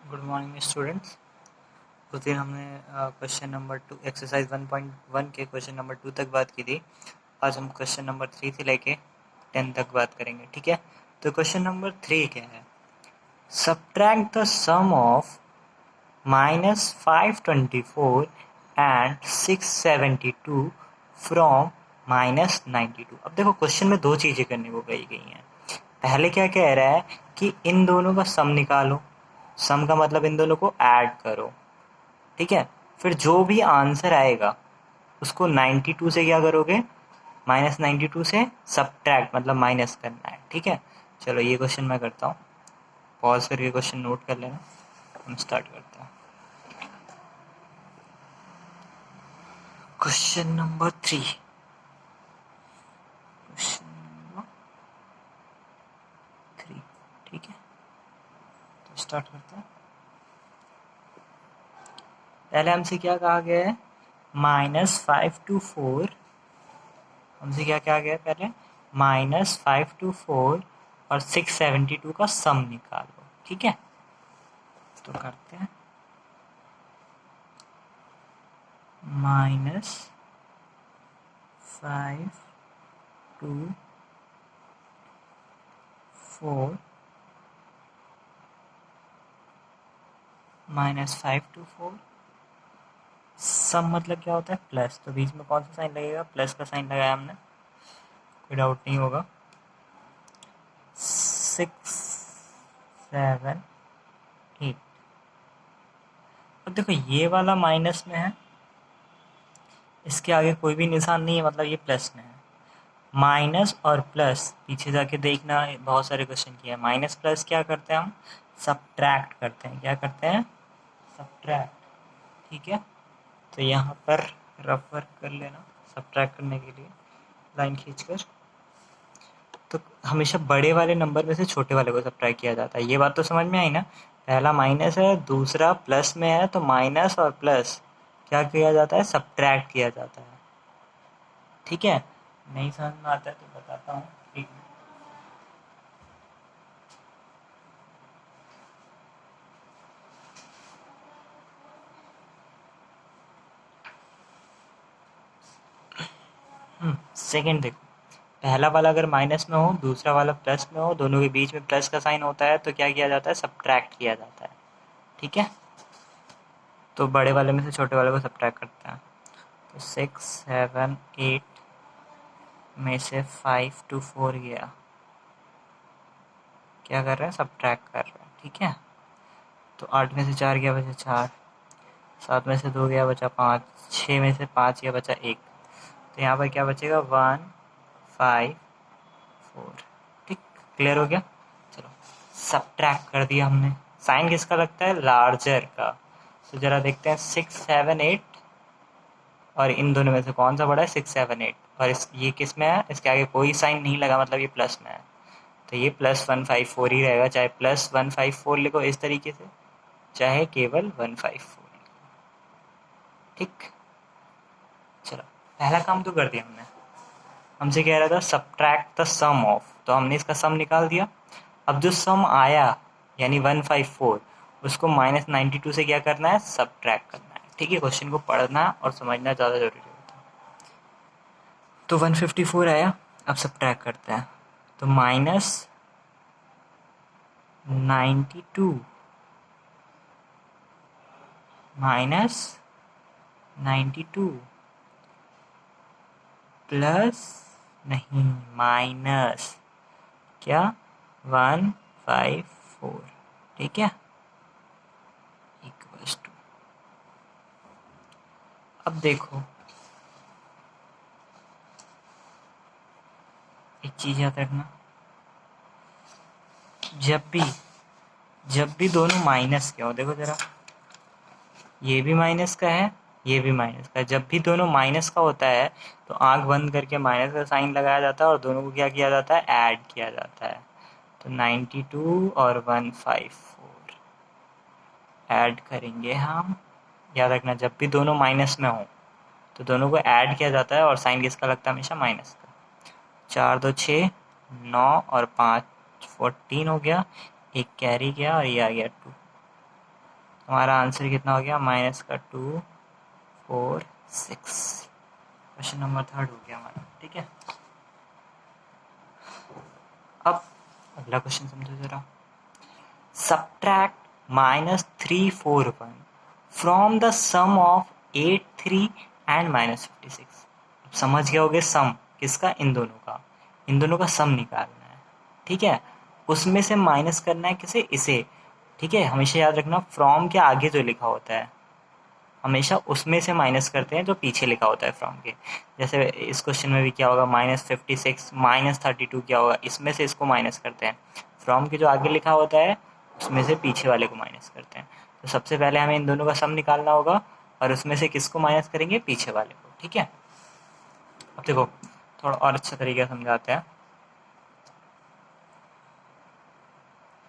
Good morning students. उस दिन हमने क्वेश्चन नंबर 2 एक्सरसाइज 1.1 के क्वेश्चन नंबर 2 तक बात की थी। आज हम क्वेश्चन नंबर 3 से लेके 10 तक बात करेंगे, ठीक है। तो क्वेश्चन नंबर 3 क्या है? Subtract the sum of -524 and 672 from -92। अब देखो क्वेश्चन में दो चीज़ें करने को कही गई हैं। पहले क्या कह रहा है कि इन दोनों का सम निकालो। सम का मतलब इन दोनों को ऐड करो, ठीक है। फिर जो भी आंसर आएगा उसको 92 से क्या करोगे? -92 से सब्ट्रैक्ट मतलब माइनस करना है, ठीक है। चलो ये क्वेश्चन मैं करता हूँ, पॉज करके क्वेश्चन नोट कर लेना। हम स्टार्ट करते हैं। क्वेश्चन नंबर 3, क्वेश्चन नंबर 3, ठीक है। तो स्टार्ट करते हैं। पहले हमसे क्या कहा गया है? -524। हमसे क्या कहा गया है पहले? -524 और 672 का सम निकालो, ठीक है। तो करते हैं -524 -524 सम मतलब क्या होता है? प्लस। तो बीच में कौन सा साइन लगेगा? प्लस का साइन लगाया हमने, कोई डाउट नहीं होगा। 6 7 8। अब देखो ये वाला माइनस में है, इसके आगे कोई भी निशान नहीं है, मतलब ये प्लस में है। माइनस और प्लस पीछे जाके देखना, बहुत सारे क्वेश्चन किए हैं। माइनस प्लस क्या करते हैं हम? सब्ट्रैक्ट करते हैं। क्या करते हैं? सब्ट्रैक्ट, ठीक है। तो यहाँ पर रफ वर्क कर लेना सब्ट्रैक्ट करने के लिए, लाइन खींचकर। तो हमेशा बड़े वाले नंबर में से छोटे वाले को सब्ट्रैक्ट किया जाता है। ये बात तो समझ में आई ना? पहला माइनस है, दूसरा प्लस में है, तो माइनस और प्लस क्या किया जाता है? सब्ट्रैक्ट किया जाता है, ठीक है। नहीं समझ में आता है तो बताता हूँ, ठीक है। सेकंड देखो, पहला वाला अगर माइनस में हो, दूसरा वाला प्लस में हो, दोनों के बीच में प्लस का साइन होता है, तो क्या किया जाता है? सब्ट्रैक्ट किया जाता है, ठीक है। तो बड़े वाले में से छोटे वाले को सब्ट्रैक्ट करते हैं। तो 6 7 8 में से 5 to 4 गया, क्या कर रहे हैं? सब्ट्रैक्ट कर रहे हैं, ठीक है। तो 8 में से 4 गया, बचा 4। 7 में से 2 गया, बचा 5। 6 में से 5 गया, बचा 1। तो यहाँ पर क्या बचेगा? 1 5 4, ठीक। क्लियर हो गया? चलो सब्ट्रैक्ट कर दिया हमने। साइन किसका लगता है? लार्जर का। तो जरा देखते हैं 6 7 8 और इन दोनों में से कौन सा बड़ा है? 6 7 8। और ये किस में है? इसके आगे कोई साइन नहीं लगा, मतलब ये प्लस में है, तो ये +154 ही रहेगा। चाहे +154 लिखो इस तरीके से, चाहे केवल 154 लिखो, ठीक। चलो पहला काम तो कर दिया हमने। हमसे कह रहा था सब्ट्रैक्ट द सम ऑफ, तो हमने इसका सम निकाल दिया। अब जो सम आया यानी 154, उसको -92 से क्या करना है? सब्ट्रैक्ट करना है, ठीक है। क्वेश्चन को पढ़ना और समझना ज़्यादा जरूरी होता है। तो 154 आया, अब सब्ट्रैक्ट करते हैं। तो -92 -92 प्लस, नहीं माइनस, क्या? 154, ठीक है, इक्वल्स टू। अब देखो एक चीज याद रखना, जब भी दोनों माइनस के हो, देखो जरा, ये भी माइनस का है, ये भी माइनस का है। जब भी दोनों माइनस का होता है तो आंख बंद करके माइनस का साइन लगाया जाता है और दोनों को क्या किया जाता है? ऐड किया जाता है। तो 92 और 154 ऐड करेंगे हम। याद रखना जब भी दोनों माइनस में हो तो दोनों को ऐड किया जाता है और साइन किसका लगता है? हमेशा माइनस का। 4 2 6 9 और 5 14 हो गया, एक कैरी गया और ये आ गया 2। हमारा आंसर कितना हो गया, माइनस का 2 4 6। क्वेश्चन नंबर 3 हो गया हमारा। ठीक है, अब अगला क्वेश्चन समझो जरा। Subtract -341 from the sum of 83 and -56। समझ गए होगे सम किसका, इन दोनों का, इन दोनों का सम निकालना है। ठीक है, उसमें से माइनस करना है किसे, इसे। ठीक है, हमेशा याद रखना फ्रॉम के आगे जो लिखा होता है हमेशा उसमें से माइनस करते हैं जो पीछे लिखा होता है फ्रॉम के। जैसे इस क्वेश्चन में भी क्या होगा, -56 -32 क्या होगा, इसमें से इसको माइनस करते हैं। फ्रॉम के जो आगे लिखा होता है उसमें से पीछे वाले को माइनस करते हैं। तो सबसे पहले हमें इन दोनों का सम निकालना होगा और उसमें से किसको माइनस करेंगे, पीछे वाले को। ठीक है, अब देखो थोड़ा और अच्छा तरीका समझाते हैं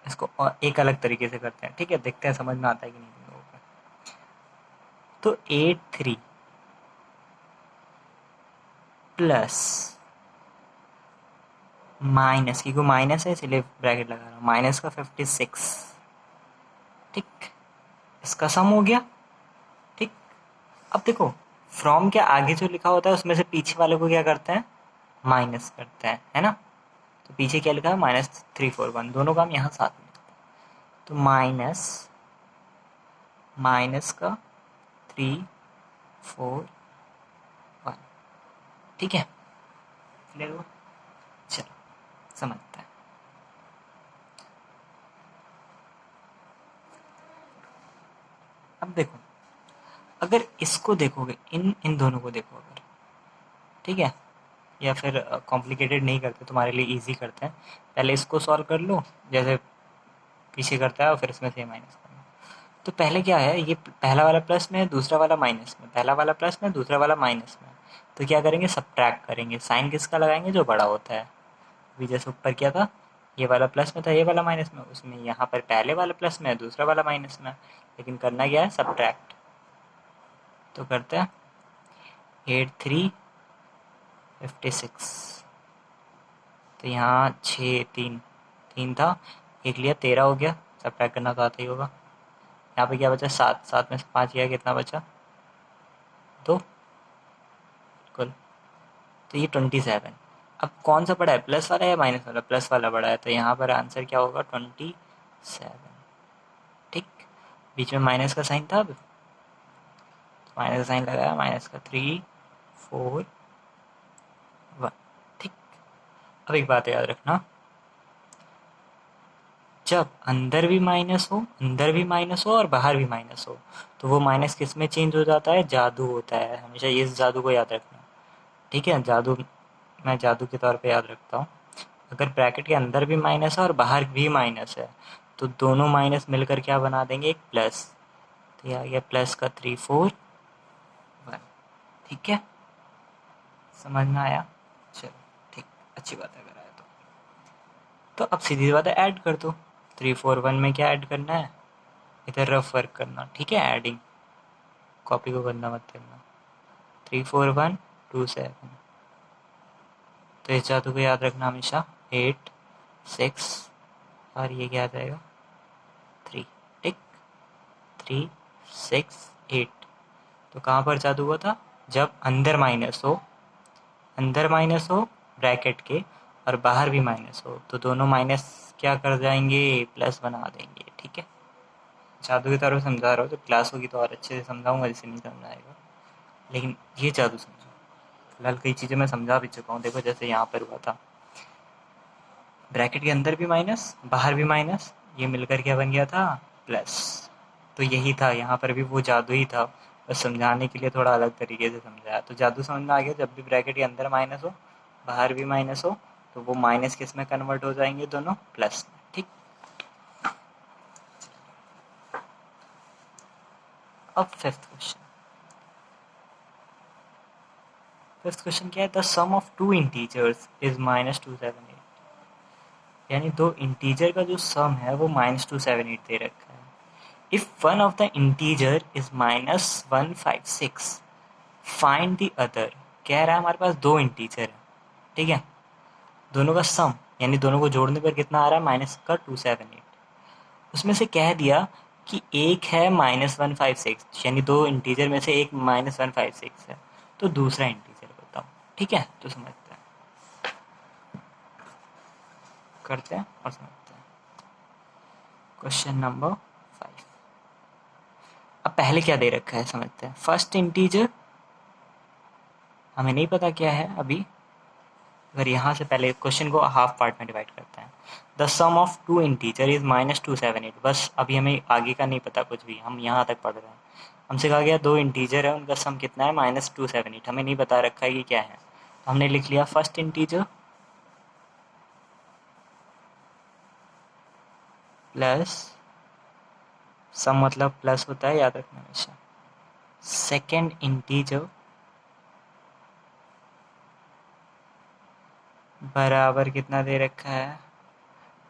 इसको, और एक अलग तरीके से करते हैं। ठीक है, देखते हैं समझ में आता है कि नहीं तुम लोगों को। तो 83 प्लस माइनस, क्योंकि माइनस है इसलिए ब्रैकेट लगा रहा हूँ, माइनस का 56। ठीक, इसका सम हो गया। ठीक, अब देखो फ्रॉम के आगे जो लिखा होता है उसमें से पीछे वाले को क्या करते हैं, माइनस करते हैं, है ना। तो पीछे क्या लिखा है, -341, दोनों का हम यहाँ साथ में। तो माइनस माइनस का 341। ठीक है, क्लियर हुआ। चलो समझते हैं। अब देखो, अगर इसको देखोगे, इन इन दोनों को देखो अगर, ठीक है, या फिर कॉम्प्लिकेटेड नहीं करते, तुम्हारे लिए इजी करते हैं। पहले इसको सॉल्व कर लो जैसे पीछे करता है और फिर इसमें से माइनस करना। तो पहले क्या है, ये पहला वाला प्लस में, दूसरा वाला माइनस में, पहला वाला प्लस में, दूसरा वाला माइनस में। तो क्या करेंगे, सब्ट्रैक्ट करेंगे। साइन किसका लगाएंगे, जो बड़ा होता है। अभी जैसे ऊपर क्या था, ये वाला प्लस में था, ये वाला माइनस में, उसमें यहाँ पर पहले वाला प्लस में है, दूसरा वाला माइनस में। लेकिन करना क्या है, सब्ट्रैक्ट। तो करते हैं 8356। तो यहाँ 6 3 3 था, एक लिया, 13 हो गया। सब्ट्रैक्ट करना तो आता ही होगा। यहाँ पे क्या बचा, 7, 7 में से 5 गया, कितना बचा, 2 बिल्कुल। तो ये 27। अब कौन सा बड़ा है, प्लस वाला या माइनस वाला, प्लस वाला बड़ा है, तो यहाँ पर आंसर क्या होगा, 27। ठीक, बीच में माइनस का साइन था, अब माइनस का साइन लगाया, माइनस का 3 4 1। ठीक, अब एक बात याद रखना, जब अंदर भी माइनस हो, अंदर भी माइनस हो और बाहर भी माइनस हो, तो वो माइनस किस में चेंज हो जाता है, जादू होता है। हमेशा इस जादू को याद रखना। ठीक है, जादू मैं जादू के तौर पे याद रखता हूँ। अगर ब्रैकेट के अंदर भी माइनस है और बाहर भी माइनस है, तो दोनों माइनस मिलकर क्या बना देंगे, एक प्लस। तो ये आ गया प्लस का 3 4 1। ठीक है, समझ में आया। चलो ठीक, अच्छी बात है अगर आया तो अब सीधी बात है, ऐड कर दो। 341 में क्या ऐड करना है, इधर रफ वर्क करना। ठीक है, एडिंग, कॉपी को करना मत करना। 34127। तो इस जादू को याद रखना हमेशा, 8 6 और ये क्या आ जाएगा, 3। ठीक, 3 6 8। तो कहाँ पर जादू हुआ था, जब अंदर माइनस हो, अंदर माइनस हो ब्रैकेट के और बाहर भी माइनस हो, तो दोनों माइनस क्या कर जाएंगे, प्लस बना देंगे। ठीक है, जादू की तरह समझा रहा हूँ, तो क्लास होगी तो और अच्छे से समझाऊंगा, जिसे नहीं समझ आएगा। लेकिन ये जादू समझो। फिलहाल कई चीज़ें मैं समझा भी चुका हूँ। देखो जैसे यहाँ पर हुआ था, ब्रैकेट के अंदर भी माइनस, बाहर भी माइनस, ये मिलकर क्या बन गया था, प्लस। तो यही था, यहाँ पर भी वो जादू ही था, बस समझाने के लिए थोड़ा अलग तरीके से समझाया। तो जादू समझ में आ गया, जब भी ब्रैकेट के अंदर माइनस हो, बाहर भी माइनस हो, तो वो माइनस किस में कन्वर्ट हो जाएंगे, दोनों प्लस में। ठीक, अब फिफ्थ क्वेश्चन। फिफ्थ क्वेश्चन क्या है, the sum of two integers is -278। यानी दो इंटीजर का जो सम है वो -278 दे रखा है। If one of the integer is -156, find the other. कह रहा है हमारे पास दो इंटीजर है, ठीक है, दोनों का सम यानी दोनों को जोड़ने पर कितना आ रहा है, -278। उसमें से कह दिया कि एक है -156, यानी दो इंटीजर में से एक -156 है, तो दूसरा इंटीजर बताओ। ठीक है, तो समझते हैं, करते हैं और समझते हैं। Question number 5। अब पहले क्या दे रखा है समझते हैं। फर्स्ट इंटीजर हमें नहीं पता क्या है अभी। अगर यहाँ से पहले क्वेश्चन को हाफ पार्ट में डिवाइड करते हैं। The sum of two integer is -278। बस अभी हमें आगे का नहीं पता कुछ भी, हम यहाँ तक पढ़ रहे हैं। हमसे कहा गया दो इंटीजर है, उनका सम कितना है -278, हमें नहीं बता रखा है कि क्या है। तो हमने लिख लिया फर्स्ट इंटीजर प्लस सम, मतलब प्लस होता है, याद रखना हमेशा। सेकेंड इंटीजर बराबर कितना दे रखा है,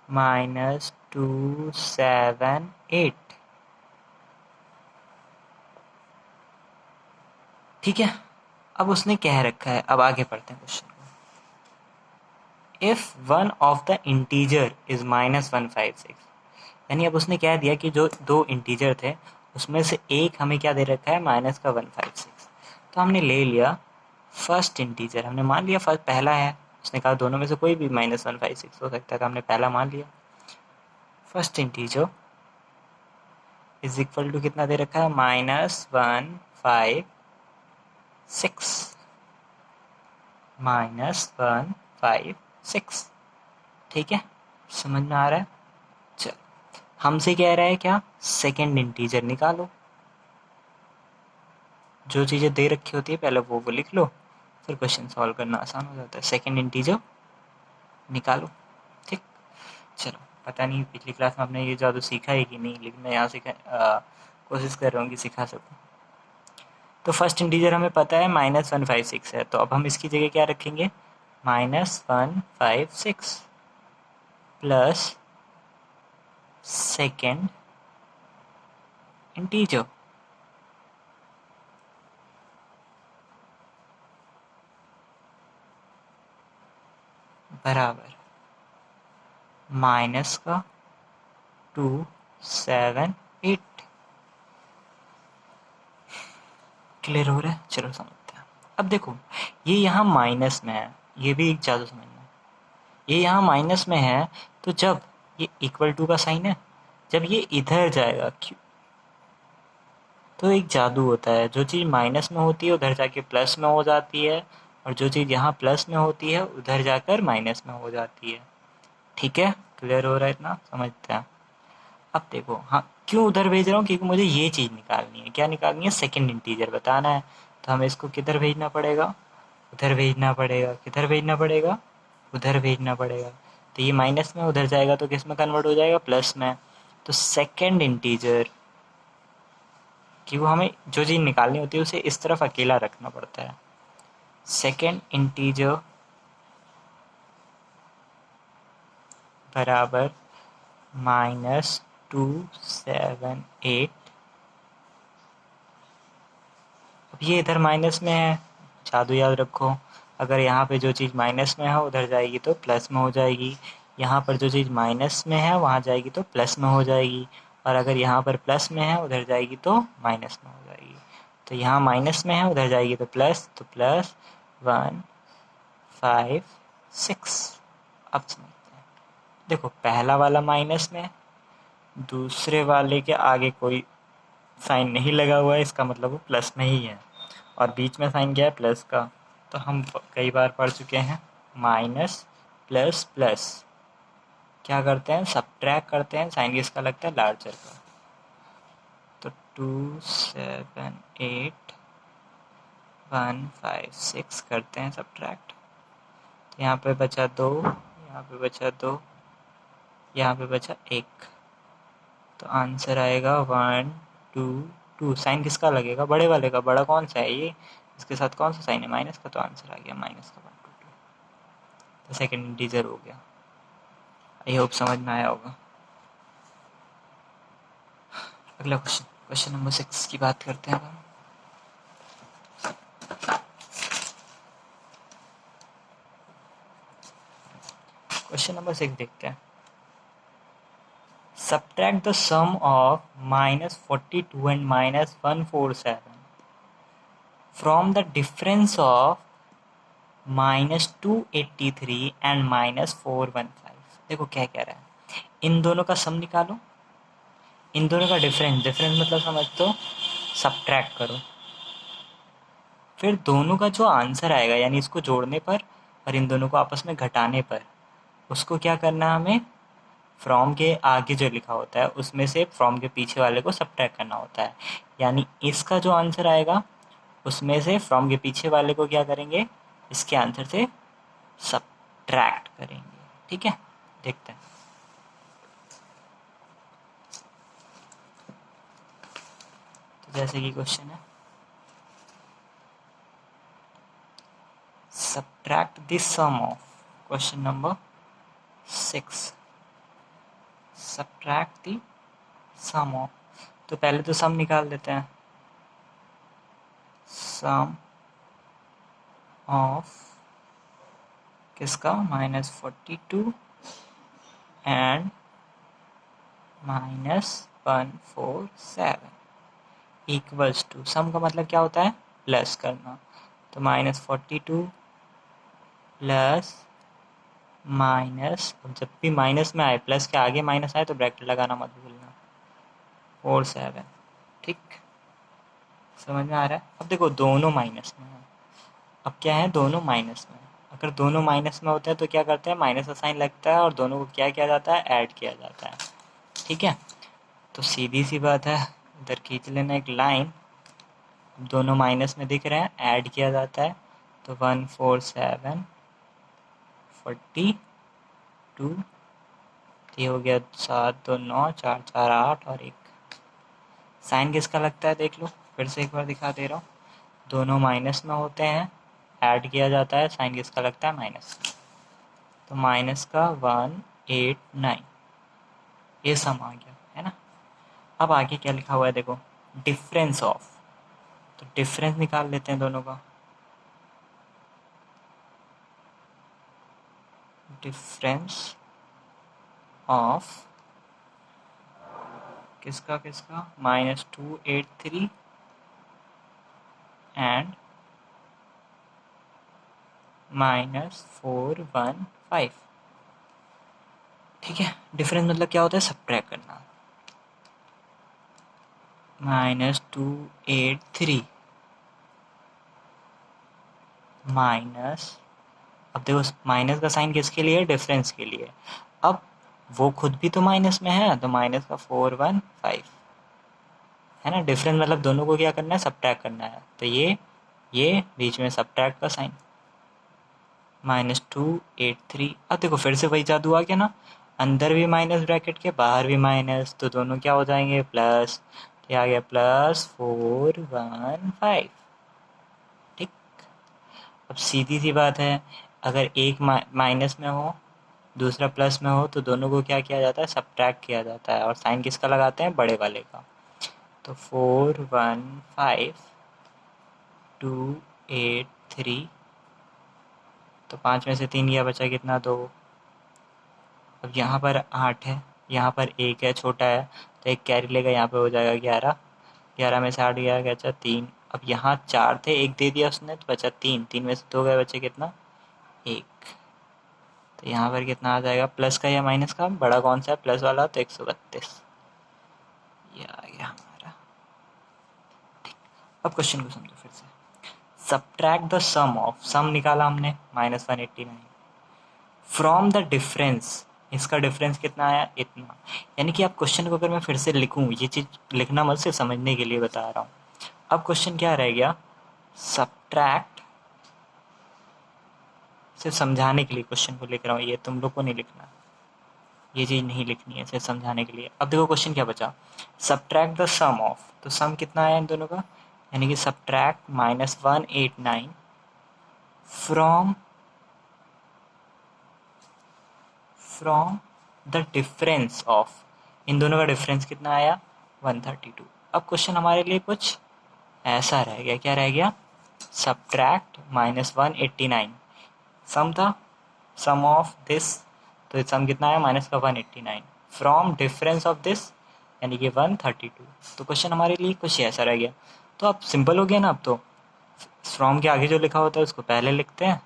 -278। ठीक है, अब उसने कह रखा है, अब आगे पढ़ते हैं क्वेश्चन को। If one of the integer is -156, यानी अब उसने कह दिया कि जो दो इंटीजर थे उसमें से एक हमें क्या दे रखा है, -156। तो हमने ले लिया फर्स्ट इंटीजर, हमने मान लिया फर्स्ट पहला है। उसने कहा दोनों में से कोई भी -156 हो सकता है, तो हमने पहला मान लिया। First integer is equal to कितना दे रखा है, -156। ठीक है, समझ में आ रहा है। चलो, हमसे कह रहा है क्या, सेकेंड इंटीजर निकालो। जो चीज़ें दे रखी होती है पहले वो लिख लो, फिर क्वेश्चन सॉल्व करना आसान हो जाता है। सेकेंड इंटीजर निकालो। ठीक, चलो, पता नहीं पिछली क्लास में आपने ये जादू सीखा है कि नहीं, लेकिन मैं यहाँ से कोशिश कर रहा हूँ कि सिखा सकूँ। तो फर्स्ट इंटीजर हमें पता है -156 है, तो अब हम इसकी जगह क्या रखेंगे, -156 प्लस सेकेंड इंटीजर बराबर माइनस का 278। क्लियर हो रहा है, चलो समझते हैं। अब देखो, ये यहाँ माइनस में है, ये भी एक जादू समझना। ये यहाँ माइनस में है, तो जब ये इक्वल टू का साइन है, जब ये इधर जाएगा क्यों, तो एक जादू होता है, जो चीज़ माइनस में होती है उधर जाके प्लस में हो जाती है, और जो चीज़ यहाँ प्लस में होती है उधर जाकर माइनस में हो जाती है। ठीक है, क्लियर हो रहा है, इतना समझते हैं। अब देखो, हाँ क्यों उधर भेज रहा हूँ, क्योंकि मुझे ये चीज़ निकालनी है। क्या निकालनी है, सेकंड इंटीजर बताना है। तो हमें इसको किधर भेजना पड़ेगा, उधर भेजना पड़ेगा। किधर भेजना पड़ेगा, उधर भेजना पड़ेगा। तो ये माइनस में उधर जाएगा तो किस में कन्वर्ट हो जाएगा, प्लस में। तो सेकंड इंटीजर कि वो हमें जो चीज़ निकालनी होती है उसे इस तरफ अकेला रखना पड़ता है। सेकंड इंटीजर बराबर -278। अब ये इधर माइनस में है, जादू याद रखो, अगर यहाँ पे जो चीज़ माइनस में है उधर जाएगी तो प्लस में हो जाएगी। यहाँ पर जो चीज़ माइनस में है वहाँ जाएगी तो प्लस में हो जाएगी, और अगर यहाँ पर प्लस में है उधर जाएगी तो माइनस में हो जाएगी। तो यहाँ माइनस में है उधर जाएगी तो प्लस 156। अब समझते हैं, देखो पहला वाला माइनस में, दूसरे वाले के आगे कोई साइन नहीं लगा हुआ है, इसका मतलब वो प्लस में ही है, और बीच में साइन क्या है, प्लस का। तो हम कई बार पढ़ चुके हैं, माइनस प्लस प्लस क्या करते हैं, सब्ट्रैक्ट करते हैं, साइन किसका लगता है, लार्जर का। तो 278 156 करते हैं सब्ट्रैक्ट। तो यहाँ पे बचा 2, यहाँ पे बचा 2, यहाँ पे बचा 1। तो आंसर आएगा 1 2 2। साइन किसका लगेगा, बड़े वाले का। बड़ा कौन सा है ये, इसके साथ कौन सा साइन है, माइनस का। तो आंसर आ गया माइनस का 1 2 2। तो सेकेंड इंटीजर हो गया। आई होप समझ में आया होगा। अगला क्वेश्चन, क्वेश्चन नंबर 6 की बात करते हैं हम। क्वेश्चन नंबर 6 देखते हैं। Subtract the sum of -42 and -147 from the difference of -283 and -415। देखो क्या कह रहा है, इन दोनों का सम निकालो, इन दोनों का डिफरेंस, डिफरेंस मतलब समझ तो सब्ट्रैक्ट करो, फिर दोनों का जो आंसर आएगा यानी इसको जोड़ने पर और इन दोनों को आपस में घटाने पर उसको क्या करना है हमें, फ्रॉम के आगे जो लिखा होता है उसमें से फ्रॉम के पीछे वाले को सब्ट्रैक्ट करना होता है। यानी इसका जो आंसर आएगा उसमें से फ्रॉम के पीछे वाले को क्या करेंगे, इसके आंसर से सब्ट्रैक्ट करेंगे। ठीक है, देखते हैं। तो जैसे कि क्वेश्चन है, subtract this sum of, question number 6, subtract the sum of. तो पहले तो सम निकाल देते हैं, सम ऑफ किसका, -42 एंड -147 इक्वल्स टू, सम का मतलब क्या होता है, प्लस करना। तो -42 प्लस माइनस, अब जब भी माइनस में आए, प्लस के आगे माइनस आए तो ब्रैकेट लगाना मत भूलना, 47। ठीक, समझ में आ रहा है। अब देखो दोनों माइनस में है, अब क्या है, दोनों माइनस में। अगर दोनों माइनस में होते हैं तो क्या करते हैं, माइनस का साइन लगता है और दोनों को क्या किया जाता है, ऐड किया जाता है। ठीक है, तो सीधी सी बात है, इधर खींच लेना एक लाइन, दोनों माइनस में दिख रहे हैं, ऐड किया जाता है, तो 147 42, ये हो गया 7 2 9 4 4 8 और 1। साइन किसका लगता है देख लो, फिर से एक बार दिखा दे रहा हूँ, दोनों माइनस में होते हैं, ऐड किया जाता है, साइन किसका लगता है, माइनस। तो माइनस का 189, ये सम आ गया है ना। अब आगे क्या लिखा हुआ है देखो, डिफरेंस ऑफ, तो डिफरेंस निकाल लेते हैं दोनों का, डिफरेंस ऑफ किसका किसका, -283 एंड -415। ठीक है, डिफरेंस मतलब क्या होता है, सब्ट्रैक्ट करना। -283 माइनस, अब देखो माइनस का साइन किसके लिए है, डिफरेंस के लिए। अब वो खुद भी तो माइनस में है, तो माइनस का 415 है ना। डिफरेंस मतलब दोनों को क्या करना है, सब्ट्रैक्ट करना है। तो ये बीच में सब्ट्रैक्ट का साइन, -283। अब देखो फिर से वही जादू आ गया ना, अंदर भी माइनस ब्रैकेट के, बाहर भी माइनस, तो दोनों क्या हो जाएंगे, प्लस। तो आ गया +415। ठीक, अब सीधी सी बात है, अगर एक माइनस में हो दूसरा प्लस में हो तो दोनों को क्या किया जाता है, सब्ट्रैक्ट किया जाता है, और साइन किसका लगाते हैं, बड़े वाले का। तो 415 283, तो 5 में से 3 गया, बचा कितना, 2। अब यहाँ पर 8 है, यहाँ पर 1 है, छोटा है, तो एक कैरी लेगा, यहाँ पे हो जाएगा 11। 11 में से 8 गया, बचा 3। अब यहाँ 4 थे, 1 दे दिया उसने, तो बचा 3। 3 में से 2 गए, बचे कितना, 1। तो यहाँ पर कितना आ जाएगा, प्लस का या माइनस का, बड़ा कौन सा है, प्लस वाला, तो 132 ये आ गया हमारा। ठीक, अब क्वेश्चन को समझो फिर से, सब्ट्रैक्ट द सम ऑफ, सम निकाला हमने -189 फ्रॉम द डिफरेंस, इसका डिफरेंस कितना आया, इतना। यानी कि आप क्वेश्चन को अगर मैं फिर से लिखूँ, ये चीज़ लिखना मत, सिर्फ समझने के लिए बता रहा हूँ। अब क्वेश्चन क्या रह गया, सब्ट्रैक्ट, सिर्फ समझाने के लिए क्वेश्चन को लिख रहा हूँ, ये तुम लोग को नहीं लिखना, ये चीज़ नहीं लिखनी है, सिर्फ समझाने के लिए। अब देखो क्वेश्चन क्या बचा, सब्ट्रैक्ट द सम ऑफ, तो सम कितना आया इन दोनों का, यानी कि subtract -189 from the difference of, इन दोनों का डिफरेंस कितना आया, 132। अब क्वेश्चन हमारे लिए कुछ ऐसा रह गया, क्या रह गया, सब्ट्रैक्ट -189, सम था, सम ऑफ दिस, तो सम कितना आया, माइनस का 189, फ्रॉम डिफरेंस ऑफ दिस, यानी कि 132। तो क्वेश्चन हमारे लिए कुछ ऐसा रह गया। तो अब सिंपल हो गया ना। अब तो फ्रॉम के आगे जो लिखा होता है उसको पहले लिखते हैं,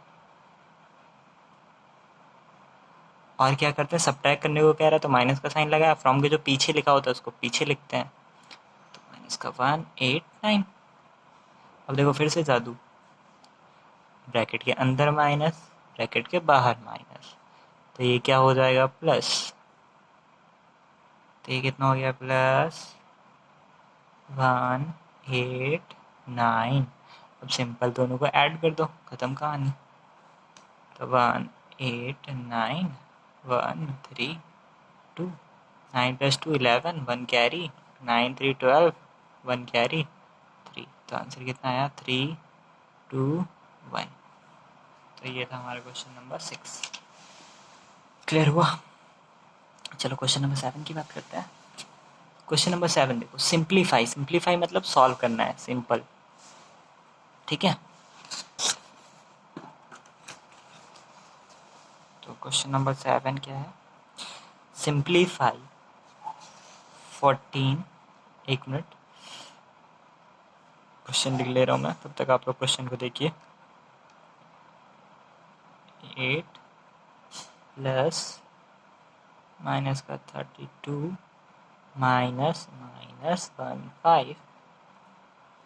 और क्या करते हैं, सब्ट्रैक्ट करने को कह रहा है तो माइनस का साइन लगाया, फ्रॉम के जो पीछे लिखा होता है उसको पीछे लिखते हैं। तो माइनस का 189। अब देखो फिर से जादू, ब्रैकेट के अंदर माइनस, ब्रैकेट के बाहर माइनस, तो ये क्या हो जाएगा, प्लस। तो ये कितना हो गया, +189। अब सिंपल दोनों को ऐड कर दो, ख़त्म कहानी। तो 189, 132, 9 + 2 11, 1 कैरी, 9 3 12, 1 कैरी 3। तो आंसर कितना आया, 3 2 1। तो ये था हमारा क्वेश्चन नंबर 6। क्लियर हुआ। चलो क्वेश्चन नंबर 7 की बात करते हैं। क्वेश्चन नंबर 7 देखो, सिंप्लीफाई। सिंप्लीफाई मतलब सॉल्व करना है, सिंपल, ठीक है। तो क्वेश्चन नंबर 7 क्या है, सिंप्लीफाई 14, एक मिनट क्वेश्चन लिख ले रहा हूँ मैं, तब तक आप लोग क्वेश्चन को देखिए। 8 प्लस माइनस का 32 माइनस माइनस 15।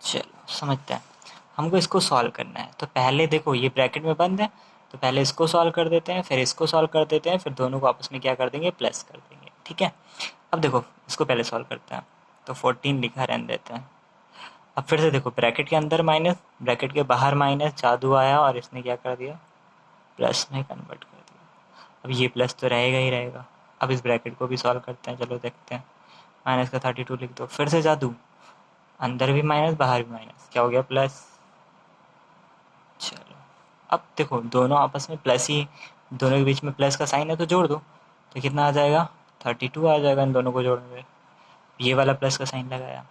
चलो समझते हैं, हमको इसको सॉल्व करना है। तो पहले देखो ये ब्रैकेट में बंद है, तो पहले इसको सॉल्व कर देते हैं, फिर इसको सॉल्व कर देते हैं, फिर दोनों को आपस में क्या कर देंगे, प्लस कर देंगे, ठीक है। अब देखो इसको पहले सॉल्व करते हैं, तो 14 लिखा रहने देते हैं। अब फिर से देखो, ब्रैकेट के अंदर माइनस, ब्रैकेट के बाहर माइनस, जादू आया और इसने क्या कर दिया, प्लस में कन्वर्ट कर दिया। अब ये प्लस तो रहेगा ही रहेगा। अब इस ब्रैकेट को भी सॉल्व करते हैं, चलो देखते हैं। माइनस का 32 लिख दो, फिर से जादू, अंदर भी माइनस बाहर भी माइनस, क्या हो गया, प्लस। चलो अब देखो दोनों आपस में प्लस ही, दोनों के बीच में प्लस का साइन है तो जोड़ दो, तो कितना आ जाएगा, 32 आ जाएगा इन दोनों को जोड़ने पे। ये वाला प्लस का साइन लगाया।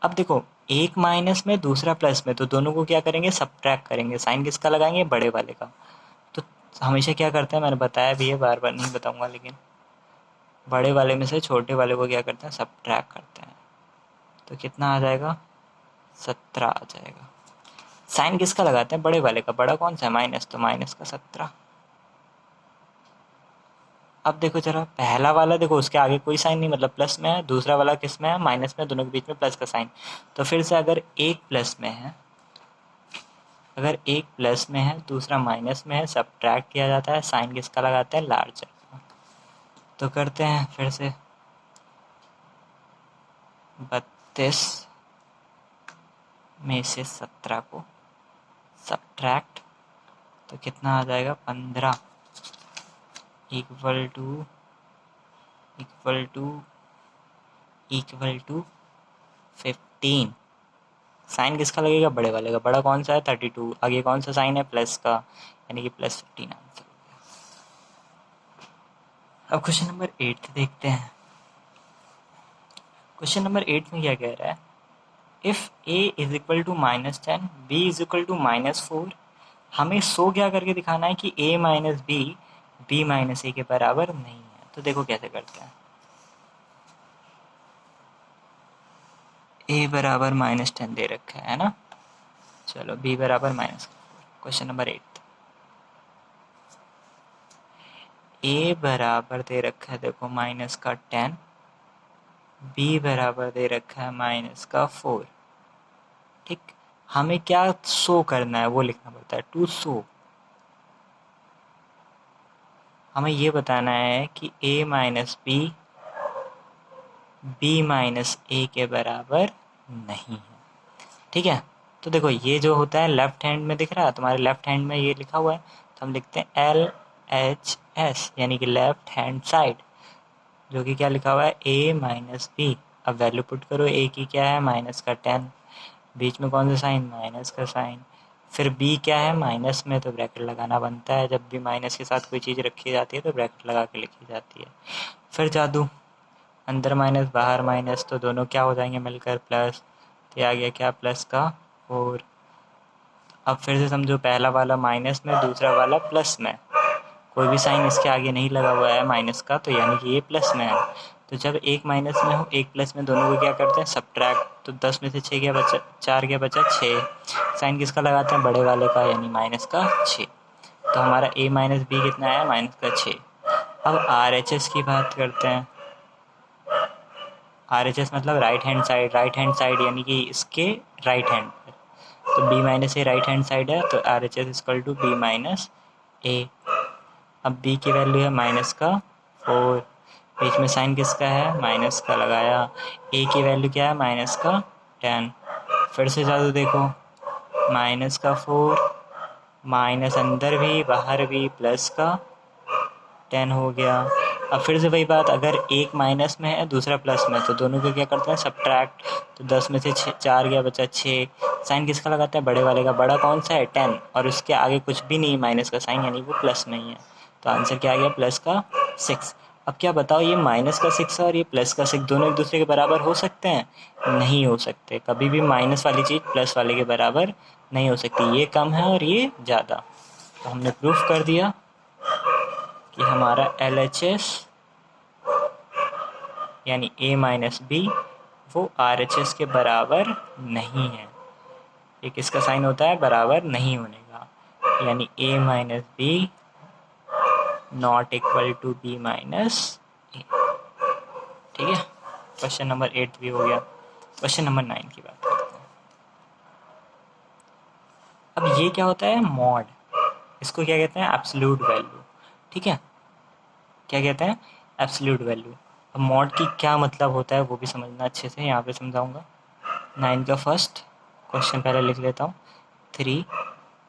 अब देखो एक माइनस में दूसरा प्लस में, तो दोनों को क्या करेंगे, सब्ट्रैक्ट करेंगे। साइन किसका लगाएंगे, बड़े वाले का। तो हमेशा क्या करते हैं, मैंने बताया भी है, बार बार नहीं बताऊंगा, लेकिन बड़े वाले में से छोटे वाले को क्या करते हैं, सब्ट्रैक्ट करते हैं। तो कितना आ जाएगा, 17 आ जाएगा। साइन किसका लगाते हैं, बड़े वाले का। बड़ा कौन सा है, माइनस, तो माइनस का 17। अब देखो जरा, पहला वाला देखो उसके आगे कोई साइन नहीं, मतलब प्लस में है, दूसरा वाला किस में है, माइनस में, दोनों के बीच में प्लस का साइन। तो फिर से अगर एक प्लस में है, अगर एक प्लस में है दूसरा माइनस में है, सब्ट्रैक्ट किया जाता है, साइन किसका लगाते हैं, लार्जर का। तो करते हैं फिर से, 32 में से 17 को सब्ट्रैक्ट, तो कितना आ जाएगा, 15 equal to equal to equal to 15। Sign किसका लगेगा, बड़े वाले का। बड़ा कौन सा है, 32, आगे कौन सा साइन है, प्लस का, यानी कि +15 आंसर हो गया। अब क्वेश्चन नंबर 8 देखते हैं। क्वेश्चन नंबर 8 में क्या कह रहा है, if a is equal to -10, b is equal to -4, हमें शो क्या करके दिखाना है कि a minus B b minus A के बराबर नहीं है। तो देखो कैसे करते हैं, a बराबर -10 दे रखा है ना, चलो b बराबर -4। क्वेश्चन नंबर 8, a बराबर दे रखा है देखो -10, b बराबर दे रखा है -4, ठीक। हमें क्या शो करना है वो लिखना पड़ता है, टू शो। हमें ये बताना है कि a minus B minus A के बराबर नहीं है, ठीक है। तो देखो ये जो होता है लेफ्ट हैंड में दिख रहा है तुम्हारे, लेफ्ट हैंड में ये लिखा हुआ है, तो हम लिखते हैं LHS, यानी कि लेफ्ट हैंड साइड, जो कि क्या लिखा हुआ है, a माइनस बी। अब वैल्यू पुट करो, a की क्या है, -10, बीच में कौन सा साइन, माइनस का साइन, फिर b क्या है, माइनस में, तो ब्रैकेट लगाना बनता है। जब भी माइनस के साथ कोई चीज़ रखी जाती है तो ब्रैकेट लगा के लिखी जाती है। फिर जादू, अंदर माइनस बाहर माइनस, तो दोनों क्या हो जाएंगे मिलकर प्लस, तो आ गया क्या, +4। अब फिर से समझो, पहला वाला माइनस में, दूसरा वाला प्लस में, कोई भी साइन इसके आगे नहीं लगा हुआ है माइनस का, तो यानी कि ये प्लस में है। तो जब एक माइनस में हो एक प्लस में, दोनों को क्या करते हैं सब्ट्रैक्ट। तो 10 में से 6 गया बचा 4 गया बचा 6। साइन किसका लगाते हैं बड़े वाले का, यानी माइनस का 6। तो हमारा a माइनस बी कितना आया माइनस का 6। अब RHS की बात करते हैं। RHS मतलब राइट हैंड साइड यानी कि इसके राइट हैंड पर। तो b minus A right hand side है, तो RHS equal to b minus A. अब b की वैल्यू है माइनस का 4, बीच में साइन किसका है माइनस का लगाया। a की वैल्यू क्या है माइनस का 10। फिर से जादू देखो, माइनस का 4, माइनस अंदर भी बाहर भी, प्लस का 10 हो गया। अब फिर से वही बात, अगर एक माइनस में है दूसरा प्लस में, तो दोनों को क्या करते हैं सब्ट्रैक्ट। तो 10 में से 4 गया बचा 6। साइन किसका लगाते हैं बड़े वाले का, बड़ा कौन सा है 10, और उसके आगे कुछ भी नहीं माइनस का साइन, यानी वो प्लस नहीं है। तो आंसर क्या आ गया प्लस का 6। अब क्या बताओ, ये माइनस का 6 और ये प्लस का 6 दोनों एक दूसरे के बराबर हो सकते हैं? नहीं हो सकते। कभी भी माइनस वाली चीज़ प्लस वाले के बराबर नहीं हो सकती। ये कम है और ये ज़्यादा। तो हमने प्रूफ कर दिया कि हमारा LHS यानी a माइनस बी वो RHS के बराबर नहीं है। ये किसका साइन होता है बराबर नहीं होने का, यानी a minus B not equal to b minus A. ठीक है, क्वेश्चन नंबर 8 भी हो गया। क्वेश्चन नंबर 9 की बात करते हैं। अब ये क्या होता है मॉड, इसको क्या कहते हैं एब्सोल्यूट वैल्यू। ठीक है, क्या कहते हैं एब्सोल्यूट वैल्यू। अब मॉड की क्या मतलब होता है वो भी समझना अच्छे से, यहाँ पे समझाऊंगा। 9 का फर्स्ट क्वेश्चन पहले लिख लेता हूँ। 3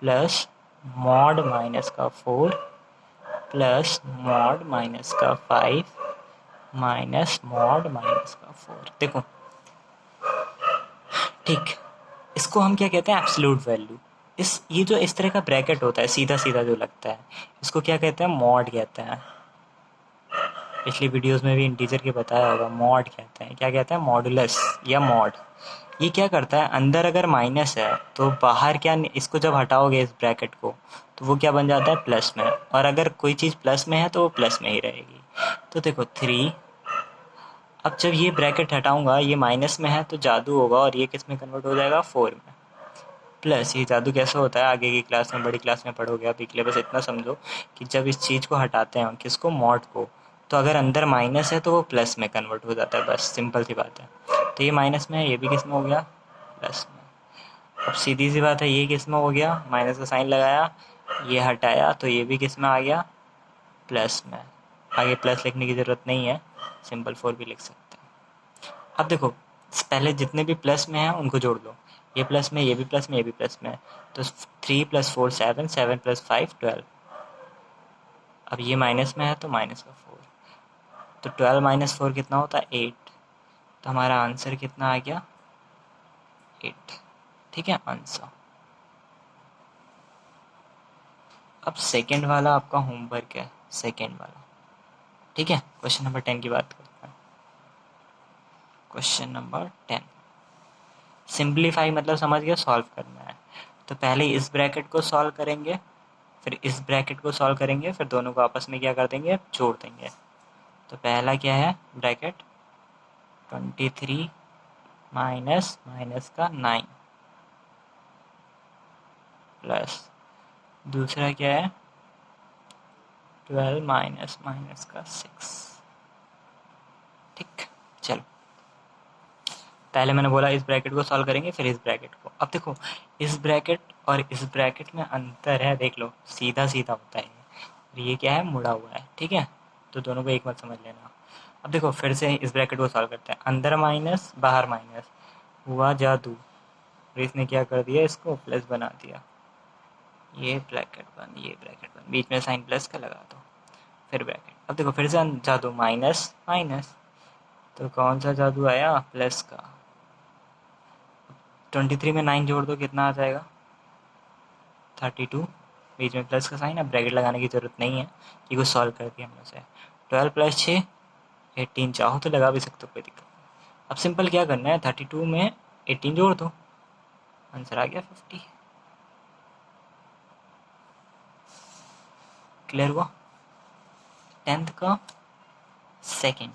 प्लस मॉड माइनस का 4 प्लस मॉड माइनस का 5 माइनस मॉड माइनस का 4। देखो ठीक, इसको हम क्या कहते हैं एब्सोल्यूट वैल्यू। ये जो इस तरह का ब्रैकेट होता है सीधा सीधा जो लगता है, इसको क्या कहते हैं मॉड कहते हैं। पिछली वीडियोस में भी इंटीजर के बताया होगा मॉड कहते हैं। क्या कहते हैं मॉडुलस या मॉड। ये क्या करता है, अंदर अगर माइनस है तो बाहर क्या, इसको जब हटाओगे इस ब्रैकेट को तो वो क्या बन जाता है प्लस में, और अगर कोई चीज़ प्लस में है तो वो प्लस में ही रहेगी। तो देखो 3, अब जब ये ब्रैकेट हटाऊंगा ये माइनस में है तो जादू होगा और ये किस में कन्वर्ट हो जाएगा 4 में। प्लस ये जादू कैसे होता है आगे की क्लास में बड़ी क्लास में पढ़ोगे। अभी के लिए बस इतना समझो कि जब इस चीज़ को हटाते हैं किसको मॉड को, तो अगर अंदर माइनस है तो वो प्लस में कन्वर्ट हो जाता है, बस सिंपल सी बात है। तो ये माइनस में है, ये भी किस में हो गया प्लस में। अब सीधी सी बात है, ये किस में हो गया माइनस का साइन लगाया, ये हटाया तो ये भी किस में आ गया प्लस में। आगे प्लस लिखने की ज़रूरत नहीं है, सिंपल 4 भी लिख सकते हैं। अब देखो पहले जितने भी प्लस में हैं उनको जोड़ लो, ये प्लस में, ये भी प्लस में, ये भी प्लस में। तो 3 + 4 7, 7 + 5 12। अब ये माइनस में है तो माइनस का 4, तो 12 - 4 कितना होता है 8। तो हमारा आंसर कितना आ गया 8। ठीक है आंसर। अब सेकंड वाला आपका होमवर्क है, सेकंड वाला। ठीक है, क्वेश्चन नंबर 10 की बात करते हैं। क्वेश्चन नंबर 10 सिंप्लीफाई मतलब समझ गया सॉल्व करना है। तो पहले इस ब्रैकेट को सॉल्व करेंगे, फिर इस ब्रैकेट को सॉल्व करेंगे, फिर दोनों को आपस में क्या कर देंगे जोड़ देंगे। तो पहला क्या है ब्रैकेट 23 माइनस माइनस का 9 प्लस दूसरा क्या है 12 माइनस माइनस का 6। ठीक, चलो पहले मैंने बोला इस ब्रैकेट को सॉल्व करेंगे फिर इस ब्रैकेट को। अब देखो इस ब्रैकेट और इस ब्रैकेट में अंतर है, देख लो सीधा सीधा होता है और ये क्या है मुड़ा हुआ है। ठीक है, तो दोनों को एक मत समझ लेना। अब देखो फिर से इस ब्रैकेट को सॉल्व करते हैं, अंदर माइनस बाहर माइनस हुआ जादू, और इसने क्या कर दिया इसको प्लस बना दिया। ये ब्रैकेट बन, ये ब्रैकेट बन, बीच में साइन प्लस का लगा दो, फिर ब्रैकेट। अब देखो फिर से जादू माइनस माइनस, तो कौन सा जादू आया प्लस का। 23 में 9 जोड़ दो कितना आ जाएगा 32, बीच में प्लस का साइन। अब ब्रैकेट लगाने की ज़रूरत नहीं है कि कुछ सॉल्व कर दिया हमने से। 12 + 6 18, चाहो तो लगा भी सकते हो कोई दिक्कत नहीं। अब सिंपल क्या करना है 32 में 18 जोड़ दो, आंसर आ गया 50। क्लियर हुआ। 10th का सेकेंड,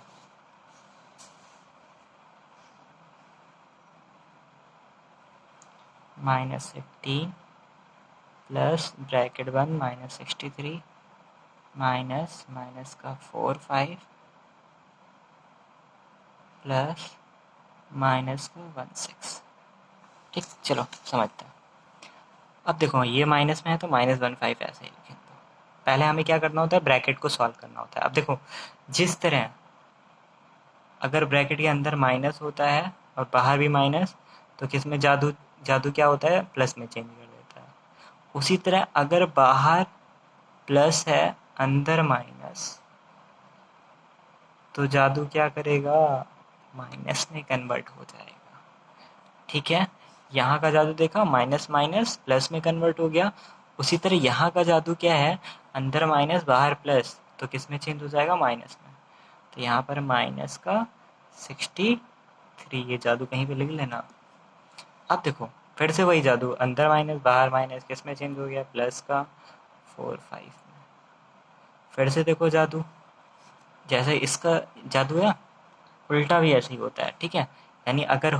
-15 प्लस ब्रैकेट बंद -63 माइनस माइनस का 4 5 प्लस माइनस का 1 6। ठीक, चलो समझते हैं। अब देखो ये माइनस में है तो -1 5 ऐसे ही लिखें। तो पहले हमें क्या करना होता है, ब्रैकेट को सॉल्व करना होता है। अब देखो जिस तरह अगर ब्रैकेट के अंदर माइनस होता है और बाहर भी माइनस, तो किस में जादू जादू क्या होता है, प्लस में चेंज कर देता है। उसी तरह अगर बाहर प्लस है अंदर माइनस, तो जादू क्या करेगा, माइनस में कन्वर्ट हो जाएगा। ठीक है, यहाँ का जादू देखा, माइनस माइनस प्लस में कन्वर्ट हो गया। उसी तरह यहाँ का जादू क्या है, अंदर माइनस बाहर प्लस, तो किस में चेंज हो जाएगा, माइनस में। तो यहाँ पर माइनस का 63, ये जादू कहीं पे लिख लेना। अब देखो फिर से वही जादू, अंदर माइनस बाहर माइनस, किस में चेंज हो गया, प्लस का 4 5 में। फिर से देखो जादू, जैसे इसका जादू है उल्टा भी ऐसे ही होता है। ठीक है, यानी अगर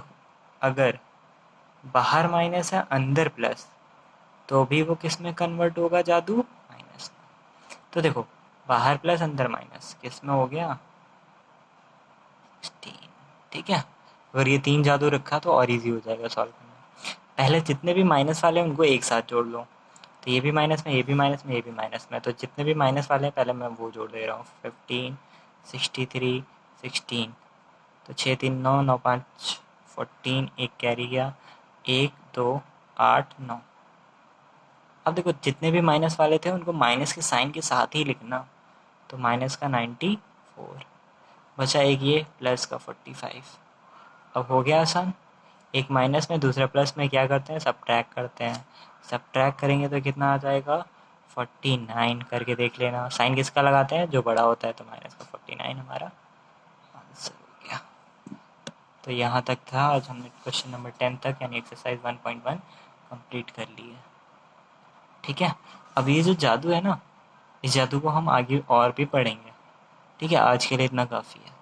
अगर बाहर माइनस है अंदर प्लस, तो भी वो किस में कन्वर्ट होगा, जादू माइनस में। तो देखो बाहर प्लस अंदर माइनस किस में हो गया, 16। ठीक है, अगर ये 3 जादू रखा तो और इजी हो जाएगा सॉल्व करना। पहले जितने भी माइनस वाले हैं उनको एक साथ जोड़ लो। तो ये भी माइनस में, ये भी माइनस में, ये भी माइनस में, तो जितने भी माइनस वाले हैं पहले मैं वो जोड़ दे रहा हूँ। 15 63 16, तो 6 3 9 9 5 14, एक कैरी गया, 1 2 8 9। अब देखो जितने भी माइनस वाले थे उनको माइनस के साइन के साथ ही लिखना। तो माइनस का 94 बचा, एक ये प्लस का 45। अब हो गया आसान, एक माइनस में दूसरा प्लस में क्या करते हैं, सब्ट्रैक्ट करते हैं। सब्ट्रैक्ट करेंगे तो कितना आ जाएगा, 49। करके देख लेना, साइन किसका लगाते हैं, जो बड़ा होता है। तो माइनस का 49 हमारा आंसर हो गया। तो यहाँ तक था आज, हमने क्वेश्चन नंबर 10 तक यानी एक्सरसाइज 1.1 कंप्लीट कर ली है। ठीक है, अब ये जो जादू है ना, इस जादू को हम आगे और भी पढ़ेंगे। ठीक है, आज के लिए इतना काफ़ी है।